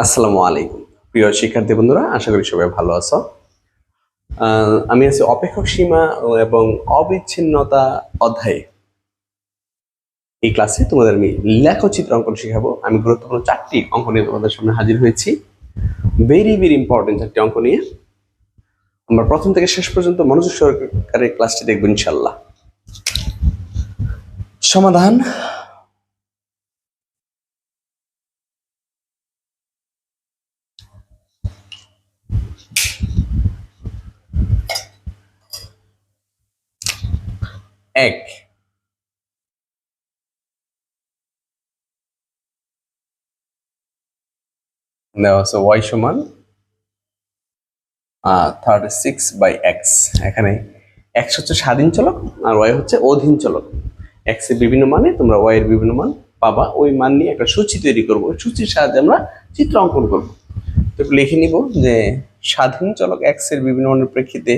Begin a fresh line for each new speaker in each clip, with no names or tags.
আসসালামু আলাইকুম প্রিয় শিক্ষার্থী বন্ধুরা, আশা করি সবাই ভালো আছো। আমি আছি অপেক্ষক সীমা এবং অবিচ্ছিন্নতা অধ্যায়ে। এই ক্লাসে তোমাদের আমি লেখচিত্র অঙ্কন শেখাবো। আমি গুরুত্বপূর্ণ 4টি অঙ্ক নিয়ে তোমাদের সামনে হাজির হয়েছি। ভেরি ভেরি ইম্পর্টেন্ট 4টি অঙ্ক নিয়ে আমরা প্রথম থেকে শেষ পর্যন্ত মনোযোগ সহকারে ক্লাসটি দেখবো ইনশাল্লাহ। সমাধান এক। দেওয়া আছে y সমান 36/x। এখানে x হচ্ছে স্বাধীন চলক আর y হচ্ছে অধীন চলক। x এর বিভিন্ন মানে তোমরা y এর বিভিন্ন মান পাবা। ওই মান নিয়ে একটা সূচি তৈরি করবো। ওই সূচির সাহায্যে আমরা চিত্র অঙ্কন করব। তো লিখে নিব যে স্বাধীন চলক x এর বিভিন্ন মানের প্রেক্ষিতে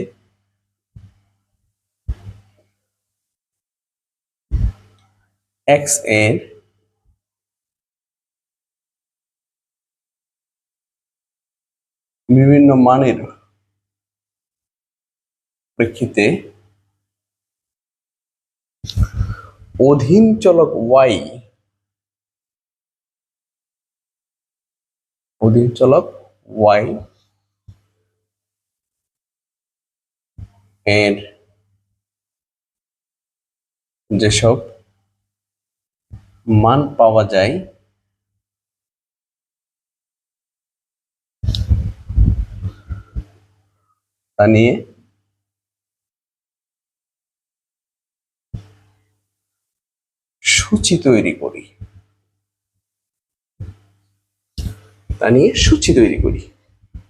x এর বিভিন্ন মানের প্রেক্ষিতে অধীন চলক y এর যেসব মান পাওয়া যায় তা নিয়ে সূচি তৈরি করি।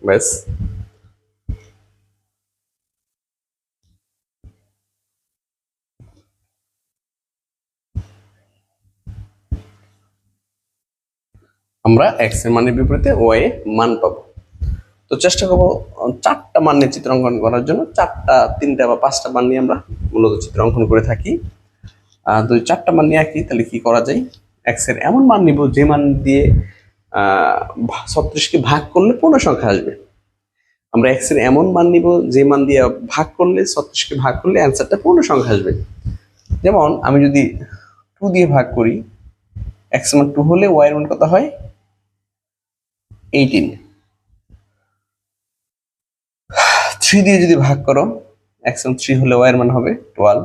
ব্যাস। আমরা x এর মানের বিপরীতে y এর মান পাবো। তো চেষ্টা করবো 4টা মান নিয়ে চিত্র অঙ্কন করার জন্য। 3টা বা 5টা মান নিয়ে আমরা মূলত চিত্র অঙ্কন করে থাকি। তো 4টা মান নিয়ে আঁকি, তাহলে কি করা যায়? x এর এমন মান নিব যে মান দিয়ে 36কে ভাগ করলে পূর্ণ সংখ্যা আসবে। আমরা x এর এমন মান নিব যে মান দিয়ে ভাগ করলে 36কে ভাগ করলে অ্যান্সারটা পূর্ণ সংখ্যা আসবে। যেমন আমি যদি 2 দিয়ে ভাগ করি, x মান 2 হলে y এর মান কত হয়? 18। 3 দিয়ে যদি ভাগ করো, x মান 3 হলে y এর মান হবে 12।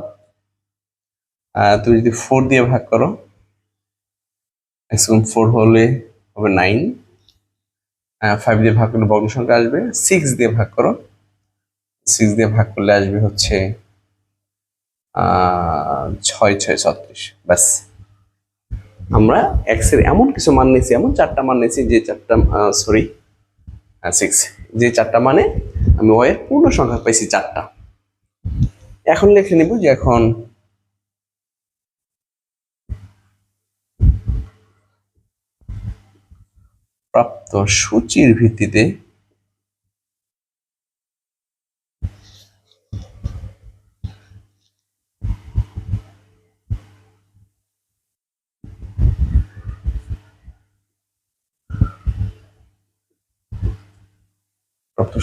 তুমি যদি 4 দিয়ে ভাগ করো, x মান 4 হলে হবে 9। 5 দিয়ে ভাগ করলে ভগ্ন সংখ্যা আসবে। 6 দিয়ে ভাগ করো, 6 দিয়ে ভাগ করলে আসবে হচ্ছে 6 6 36। ব্যাস। আমরা x এর এমন কিছু মান নিয়েছি, এমন 4টা মান নিয়েছি যে 4টা 6 যে 4টা মানে আমি y এর পূর্ণ সংখ্যা পাইছি 4টা। এখন লিখে নিব যে এখন প্রাপ্ত সূচির ভিত্তিতে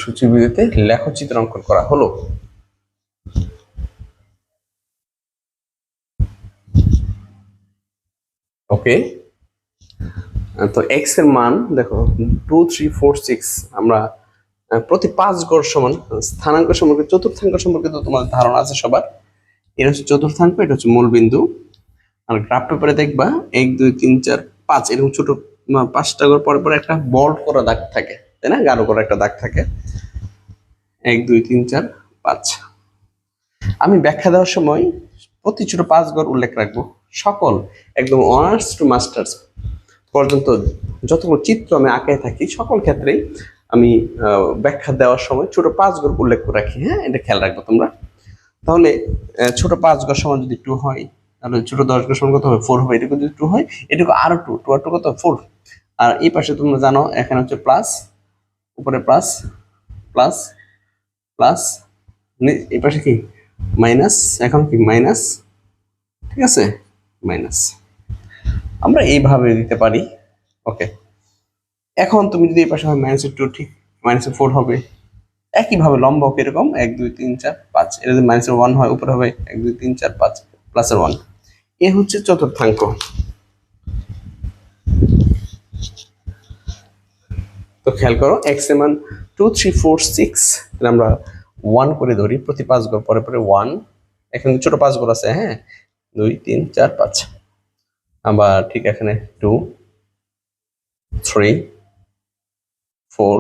সূচির ভিত্তিতে লেখচিত্র অঙ্কন করা হলো। ওকে, তো x এর মান দেখো 2 3 4 6। আমরা প্রতি 5 গড় সমান স্থানাঙ্ক সম্পর্কে, চতুর্থাঙ্ক সম্পর্কে তো তোমার ধারণা আছে সবার। এটা হচ্ছে চতুর্থাঙ্ক, এটা হচ্ছে মূল বিন্দু। আর গ্রাফ পেপারে দেখবা 1 2 3 4 5 এরকম ছোট 5টা গড় পরে পরে একটা বোল্ড করা দাগ থাকে, তাই না? গাঢ় করা একটা দাগ থাকে। 1 2 3 4 5। আমি ব্যাখ্যা দেওয়ার সময় প্রতি ছোট 5 গড় উল্লেখ রাখবো। সকল একদম অনার্স টু মাস্টার্স পর্যন্ত যতগুলো চিত্র আমি আঁকায় থাকি, সকল ক্ষেত্রেই আমি ব্যাখ্যা দেওয়ার সময় ছোট 5 গড় উল্লেখ করে রাখি। হ্যাঁ, এটা খেয়াল রাখবো তোমরা। তাহলে ছোট 5 গড় সমান যদি 2 হয়, তাহলে ছোট 10 গড় সমান কত হবে? 4 হবে। এটুকু যদি 2 হয়, এটুকু আরো 2 2 আর 2 কত? 4। আর এই পাশে তোমরা জানো এখানে হচ্ছে প্লাস, উপরে প্লাস প্লাস প্লাস, এই পাশে কি মাইনাস, এখন কি মাইনাস, ঠিক আছে? মাইনাস আমরা এইভাবে দিতে পারি। ওকে, এখন তুমি যদি এই পাশে হয় -2 ঠিক -4 হবে। একইভাবে লম্ব এরকম 1 2 3 4 5, এটা যদি -1 হয় উপরে হবে 1 2 3 4 5 প্লাসের 1। এ হচ্ছে চতুর্থাঙ্ক। তো খেয়াল করো x এর মান 2 3 4 6, তাহলে আমরা 1 করে ধরি, প্রতি 5 ঘর পরে পরে 1। এখানে ছোট 5 ঘর আছে, হ্যাঁ 2 3 4 5। আবার ঠিক এখানে 2 3 4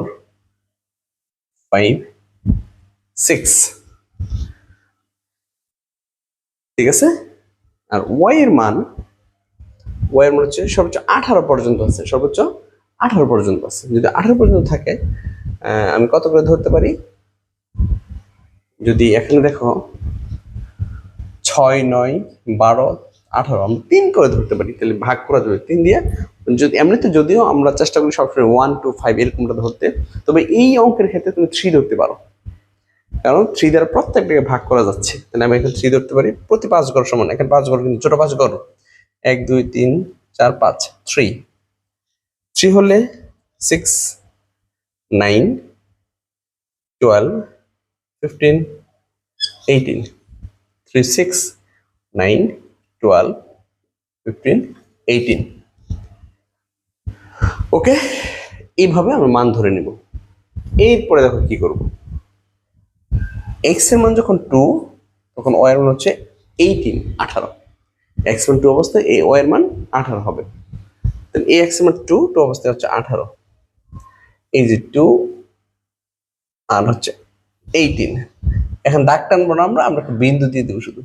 5 6, ঠিক আছে। আর y এর মান হচ্ছে সর্বোচ্চ 18 পর্যন্ত আছে, সর্বোচ্চ 18 পর্যন্ত আছে। যদি 18 পর্যন্ত থাকে আমি কত করে ধরতে পারি? যদি এখানে দেখো 6 9 12 18, আমরা 3 করে ধরতে পারি, তাহলে ভাগ করা যাবে 3 দিয়ে। যদি এমনিতে যদিও আমরা চেষ্টা করি সবসময় 1 2 5 এরকমটা ধরতে, তবে এই অঙ্কের ক্ষেত্রে তুমি 3 ধরতে পারো, কারণ 3 দ্বারা প্রত্যেকটাকে ভাগ করা যাচ্ছে। তাহলে আমি এখানে 3 ধরতে পারি, প্রতি 5 ঘর সমান। এখানে 5 ঘর কিন্তু ছোট 5 ঘর, 1 2 3 4 5 3। 3 হলে 6 9 12 15 18, 3 6 9 12 15 18। ওকে, এইভাবে আমরা মান ধরে নিব। এরপরে দেখো কি করব। x এর মান যখন 2, তখন y এর মান হচ্ছে 18 18। x মান 2 অবস্থায় এই y এর মান 18 হবে। তাহলে এই x এর মান 2 অবস্থায় হচ্ছে 18, এই যে 2 আর হচ্ছে 18। এখন দাগ টানবো না, আমরা একটা বিন্দু দিয়ে দেবো শুধু,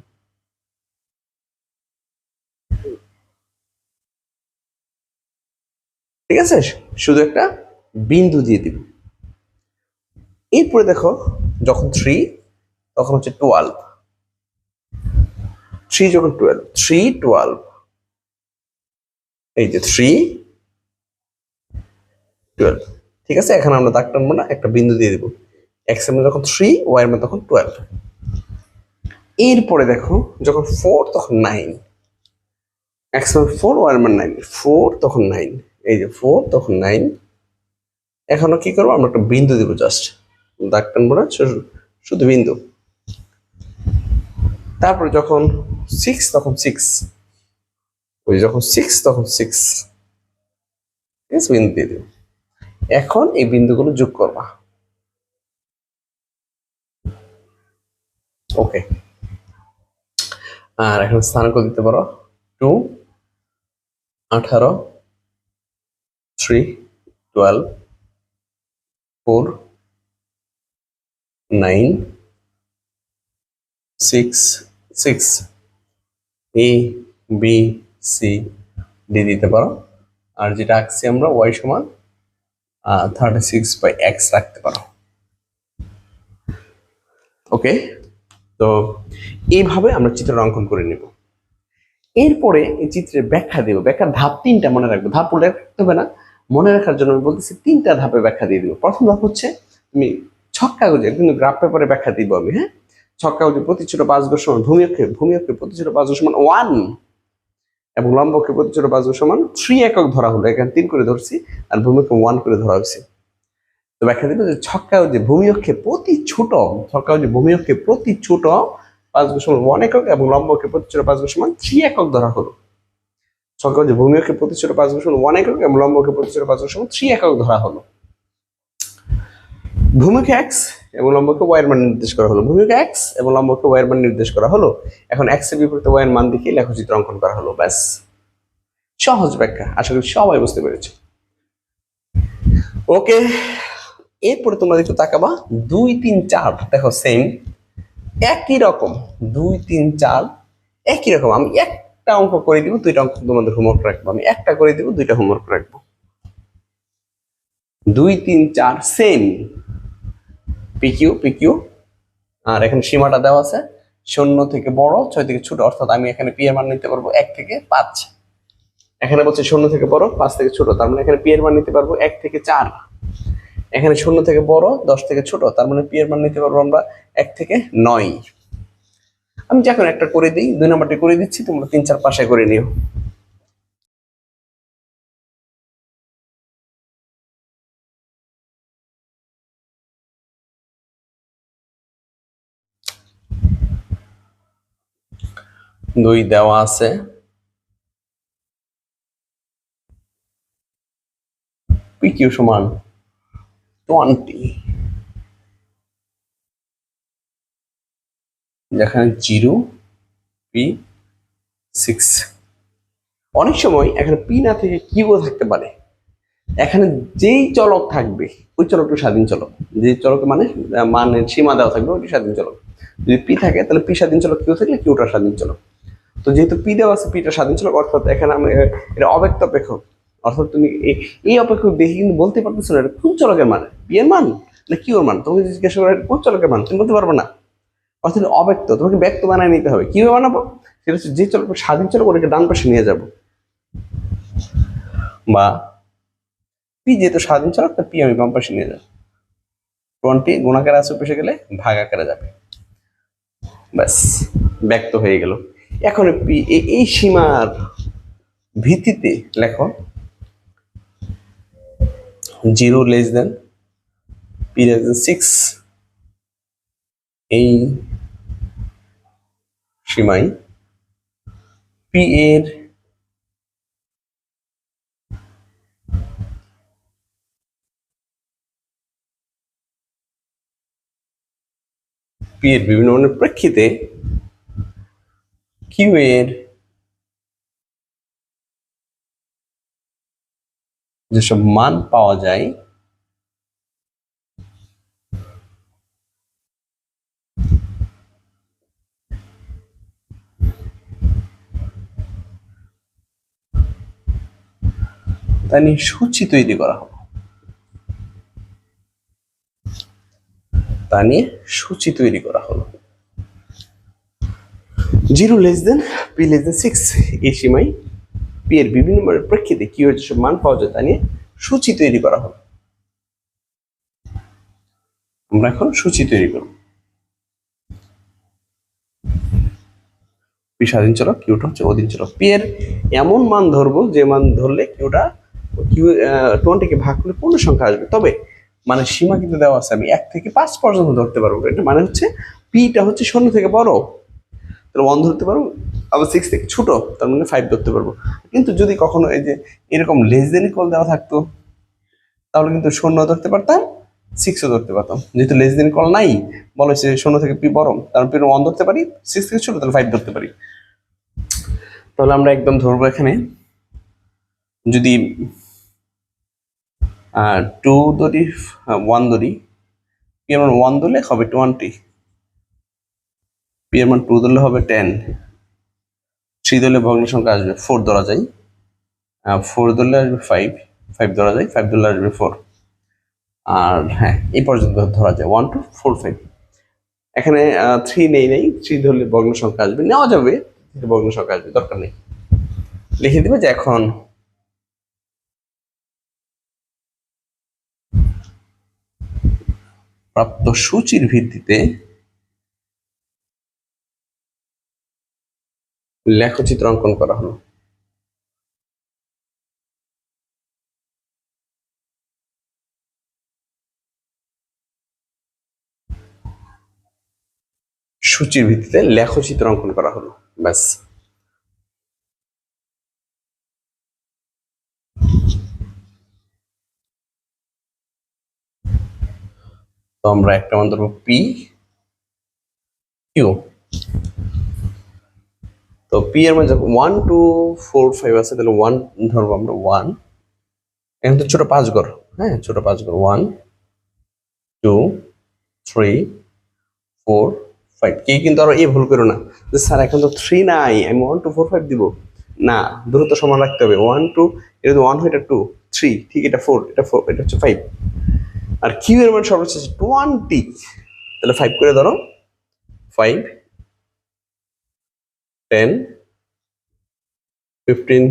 ঠিক আছে, শুধু একটা বিন্দু দিয়ে দিব। এরপরে দেখো যখন 3, তখন হচ্ছে 12, 3 যখন 12 3 12, এই যে 3 12, ঠিক আছে। এখন আমরা দাগ টানবো না, একটা বিন্দু দিয়ে দিব। x এর মান যখন 3, y এর মান তখন 12। এরপরে দেখো যখন 4 তখন 9, x এর মান 4, y এর মান 9, 4 তখন 9, এই যে 4 তখন 9। এখনো কি করবো, আমরা একটা বিন্দু দিব, জাস্ট দাগ টানবো না, শুধু বিন্দু। তারপরে যখন 6 তখন 6, ওই যখন 6 তখন 6, বিন্দু দিয়ে দিব। এখন এই বিন্দুগুলো যোগ করবা, ওকে। আর এখন স্থানাঙ্ক দিতে পারো 2 18 3 12 4 9 6 6, এ বি সি ডি দিতে পারো। আর যেটা আঁকছি আমরা y সমান 36/x রাখতে পারো, ওকে। তো এইভাবে আমরা চিত্র অঙ্কন করে নেব। এরপরে এই চিত্রের ব্যাখ্যা দেব। ব্যাখ্যার ধাপ 3টা মনে রাখবো, ধাপ বলে রাখতে হবে না, মনে রাখার জন্য আমি বলতেছি 3টা ধাপে ব্যাখ্যা দিয়ে দিব। প্রথম ধাপ হচ্ছে তুমি ছক কাগজে, কিন্তু গ্রাফ পেপারে ব্যাখ্যা দিব আমি, হ্যাঁ। ছক কাগজে প্রতি ছোট 5 ঘর সমান ভূমি অক্ষে প্রতি ছোট 5 ঘর সমান 1, এবং লম্ব অক্ষে প্রতি ছোট 5 ঘর সমান 3 একক ধরা হলো। এখানে 3 করে ধরছি, আর ভূমি অক্ষে 1 করে ধরা হয়েছে। তো ব্যাখ্যা দিব যে ছক কাগজে ভূমি অক্ষে প্রতি ছোট, ছক কাগজে ভূমি অক্ষে প্রতি ছোট 5 ঘর সমান 1 একক, এবং লম্ব অক্ষে প্রতি ছোট 5 ঘর সমান 3 একক ধরা হলো। ছক কাগজে ভূমি অক্ষে প্রতি ছোট 5 ঘর সমান 1 একক, এবং লম্ব অক্ষে প্রতি ছোট 5 ঘর সমান 3 একক ধরা হলো। ভূমিকে x এবং লম্বকে y এর মান নির্দেশ করা হলো, ভূমিকে x এবং লম্বকে y এর মান নির্দেশ করা হলো। এখন x এর বিপরীতে y এর মান দেখে লেখচিত্র অঙ্কন করা হলো, ব্যাস। সহজ ব্যাখ্যা, আশা করি সবাই বুঝতে পেরেছে। ওকে, এরপরে তোমরা একটু তাকাবা 2 3 4, দেখো সেম একই রকম, 2 3 4 একই রকম। আমি একটা অঙ্ক করে দিব, 2টা অঙ্ক তোমাদের হোমওয়ার্ক রাখবো। আমি একটা করে দিব, 2টা হোমওয়ার্ক রাখবো। 2 3 4 সেম, পিকিউ পিকিউ। আর এখানে সীমাটা দেওয়া আছে 0 থেকে বড় 6 থেকে ছোট, অর্থাৎ আমি এখানে পি এর মান নিতে পারবো 1 থেকে 5। এখানে বলছে 0 থেকে বড় 5 থেকে ছোট, তার মানে এখানে পি এর মান নিতে পারবো 1 থেকে 4। এখানে 0 থেকে বড় 10 থেকে ছোট, তার মানে পি এর মান নিতে পারবো আমরা 1 থেকে 9। আমি যখন একটা করে দিই, 2 নম্বরটি করে দিচ্ছি, তোমরা 3 4 পাশে করে নিও। 2 দেওয়া আছে, পি কিউ সমান 20, যেখানে 0 পি 6। অনেক সময় এখানে পি না থেকে কিউও থাকতে পারে। এখানে যেই চলক থাকবে ওই চলকটা স্বাধীন চলক, যে চলক মানে মানের সীমা দেওয়া থাকবে ওইটি স্বাধীন চলক। যদি পি থাকে তাহলে পি স্বাধীন চলক, কিউ থাকলে কিউটা স্বাধীন চলক। তো যেহেতু পি দেওয়া আছে, পিটা স্বাধীন চলক, অর্থাৎ এখানে আমি এটা অব্যক্ত অপেক্ষক। অর্থাৎ তুমি এই অপেক্ষক দেখে কিন্তু বলতে পারতেছো না এটা কোন চলকের মান, পি এর মান না কিউ এর মান। তোমাকে জিজ্ঞাসা করা কোন চলকের মান, তুমি বলতে পারবে না। অর্থাৎ অব্যক্ত, তোমাকে ব্যক্ত বানায় নিতে হবে। কিভাবে বানাবো? সেটা হচ্ছে যে চলক স্বাধীন চলক ওটাকে ডান পাশে নিয়ে যাব, বা পি যেহেতু স্বাধীন চলক তা পি আমি বাম পাশে নিয়ে যাবো। 20 গুণাকারে আছে পেশে গেলে ভাগ আকারে যাবে, ব্যাস ব্যক্ত হয়ে গেল। এখন পি এই সীমার ভিত্তিতে লেখো 0 less than P less than 6, এই সীমায় পি এর বিভিন্ন মানের প্রেক্ষিতে কিউ এর যেসব মান পাওয়া যায় তা নিয়ে সূচি তৈরি করা হলো। তা নিয়ে সূচি তৈরি করা হলো। 0 less than P less than 6 এই সীমায় পি এর বিভিন্ন মানের প্রেক্ষিতে কিউ এর যেসব মান পাওয়া যায় তা নিয়ে সূচি তৈরি করা হলো। আমরা এখন সূচি তৈরি করব। পি স্বাধীন চলক, কিউটা হচ্ছে অধীন চলক। পি এর এমন মান ধরবো যে মান ধরলে কিউটা কিউ 20 কে ভাগ করলে পূর্ণ সংখ্যা আসবে। তবে মানে সীমা কিন্তু দেওয়া আছে, আমি 1 থেকে 5 পর্যন্ত ধরতে পারবো। এটা মানে হচ্ছে পিটা হচ্ছে 0 থেকে বড়, তাহলে 1 ধরতে পারবো, আবার 6 থেকে ছোট তার মানে 5 ধরতে পারবো। কিন্তু যদি কখনো এই যে এরকম লেস দেন ইকুয়াল দেওয়া থাকতো তাহলে কিন্তু 0 ধরতে পারতাম, 6ও ধরতে পারতাম। যেহেতু লেস দেন ইকুয়াল নাই, বলা হয়েছে 0 থেকে পি বড়, তার পি 1 ধরতে পারি, 6 থেকে ছোট তাহলে 5 ধরতে পারি। তাহলে আমরা একদম ধরবো এখানে যদি 2 ধরি, 1 ধরি, পি এর মান 1 ধরলে হবে 20, পি এর মান 2 ধরলে হবে 10, 3 ধরলে ভগ্ন সংখ্যা আসবে 4 ধরা যায়, 4 ধরলে আসবে 5, 5 ধরা যায়, 5 ধরলে আসবে 4। আর হ্যাঁ এই পর্যন্ত ধরা যায় 1 2 4 5। এখানে 3 নেই, 3 ধরলে ভগ্ন সংখ্যা আসবে, নেওয়া যাবে ভগ্ন সংখ্যা আসবে, দরকার নেই। লিখে দিবে যে এখন প্রাপ্ত সূচির ভিত্তিতে লেখচিত্র অঙ্কন করা হলো। সূচির ভিত্তিতে লেখচিত্র অঙ্কন করা হলো, ব্যাস। তো আমরা একটা মান ধরবো পি কিউ। তো পি এর মান যখন 1 2 4 5 আছে তাহলে 1 ধরবো আমরা 1। এখন তো ছোট 5 ঘর, হ্যাঁ ছোট 5 ঘর, 1 2 3 4 5। কে কিন্তু আরো এই ভুল করো না যে স্যার এখন তো 3 নাই, আমি 1 2 4 5 দিব না, দূরত্ব সমান রাখতে হবে। 1 2, এটা তো 1 হয়, এটা 2 3, ঠিক এটা 4, এটা 4, এটা হচ্ছে 5। আর কিউ এর মান সর্বশেষ 20, তাহলে 5 করে ধরো, 5 10 15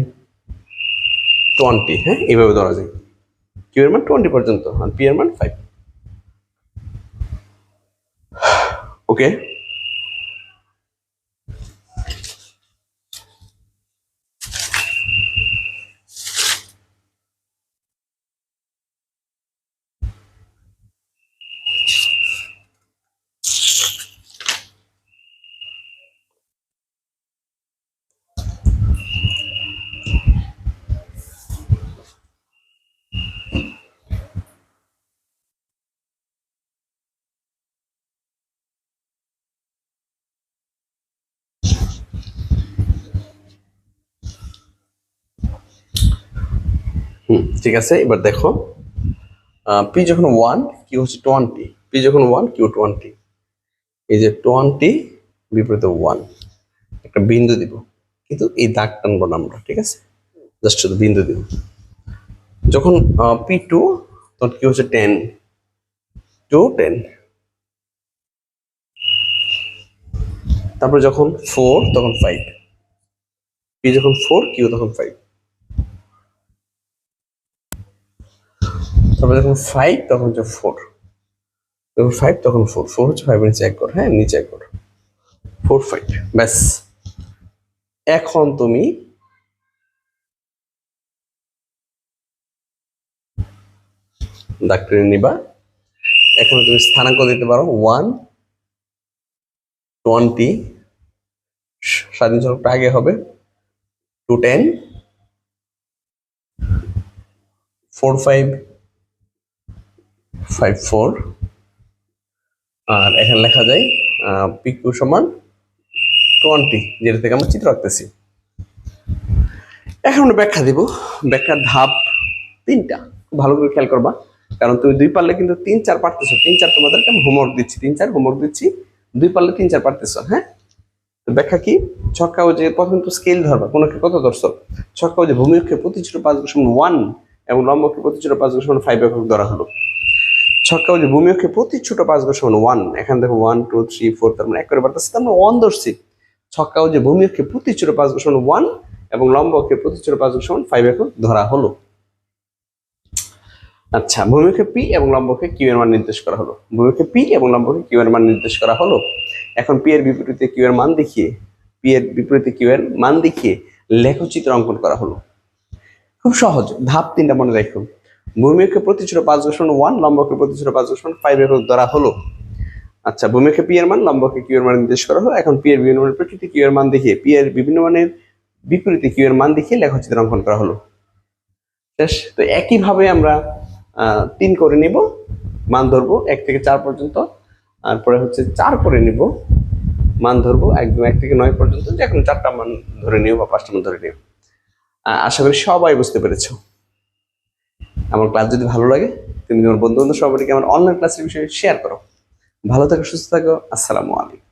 20, হ্যাঁ এইভাবে ধরা যায়। কিউ এর মান 20 পর্যন্ত আর পি এর মান 5। ওকে। ঠিক আছে, এবার দেখো পি যখন 1 কিউ হচ্ছে 20, পি যখন 1 কিউ 20, এই যে 20 বিপরীতে 1 একটা বিন্দু দিব, কিন্তু এই দাগ টানবো না আমরা, ঠিক আছে, জাস্ট শুধু বিন্দু দিব। যখন পি 2 তখন কি হচ্ছে 10 টু 10, তারপর যখন 4 তখন 5, পি যখন 4 কিউ তখন 5, তারপর যখন 5 তখন হচ্ছে 4, যখন 5 তখন 4, 4 হচ্ছে 5 এর নিচে এক ঘর, হ্যাঁ নিচে এক ঘর, 4 5, ব্যাস। এখন তুমি দাগ টেনে নিবা, এখানে তুমি স্থানাঙ্ক দিতে পারো 1 20, স্বাধীন চলকটা আগে হবে 2 10 4 5 5 4, আর এখানে লেখা যায় পি কিউ সমান 20, যেটা থেকে আমরা চিত্র আঁকতেছি। এখন আমরা ব্যাখ্যা দিব, ব্যাখ্যার ধাপ 3টা, ভালো করে খেয়াল করবা, কারণ তুমি 2 পারলে কিন্তু 3 4 পারতেছো, 3 4 তোমাদেরকে আমি হোমওয়ার্ক দিচ্ছি, 3 4 হোমওয়ার্ক দিচ্ছি, 2 পারলে 3 4 পারতেছো, হ্যাঁ। তো ব্যাখ্যা কি, ছক্কা ও যে প্রথমে তো স্কেল ধরবা, কোনকে কত ধরছো, ছক্কা ও যে ভূমি অক্ষে প্রতি ছোট 5 একক সমান 1 এবং লম্ব অক্ষে প্রতি ছোট 5 একক সমান 5 একক ধরা হলো। ছক্কা ও যে ভূমি অক্ষে প্রতি ছোট 5 একক সমান 1, এখানে দেখো 1 2 3 4, তার মানে এক করে বাড়তেছে, তার মানে 1 ধরছি। ছক্কা ও যে ভূমি অক্ষে প্রতি ছোট 5 একক সমান 1 এবং লম্ব অক্ষে প্রতি ছোট 5 একক সমান 5 একক ধরা হলো। আচ্ছা, ভূমিকে পি এবং লম্বকে কিউ এর মান নির্দেশ করা হলো, ভূমিকে পি এবং লম্বকে কিউ এর মান নির্দেশ করা হলো। এখন পি এর বিপরীতে কিউ এর মান দেখিয়ে, পি এর বিপরীতে কিউ এর মান দেখিয়ে লেখচিত্র অঙ্কন করা হলো। খুব সহজ, ধাপ 3টা মনে রাখো। ভূমিকে প্রতি ছোট 5 একক সমান 1, লম্বকে প্রতি ছোট 5 একক সমান 5 একক ধরা হলো। আচ্ছা, ভূমিকে পি এর মান, লম্বকে কিউ এর মান নির্দেশ করা হলো। এখন পি এর বিভিন্ন মানের প্রেক্ষিতে কিউ এর মান দেখিয়ে, পি এর বিভিন্ন মানের বিপরীতে কিউ এর মান দেখিয়ে লেখচিত্র অঙ্কন করা হলো। শেষ। তো একইভাবে আমরা 3 করে নিব, মান ধরবো 1 থেকে 4 পর্যন্ত, তারপরে হচ্ছে 4 করে নিব, মান ধরবো একদম 1 থেকে 9 পর্যন্ত, যে কোনো 4টা মান ধরে নিও বা 5টা মান ধরে নিও। আশা করি সবাই বুঝতে পেরেছো। আমার ক্লাস যদি ভালো লাগে, তুমি তোমার বন্ধু বান্ধব সবাইকে আমার অনলাইন ক্লাসের বিষয়ে শেয়ার করো। ভালো থাকো, সুস্থ থাকো, আসসালামু আলাইকুম।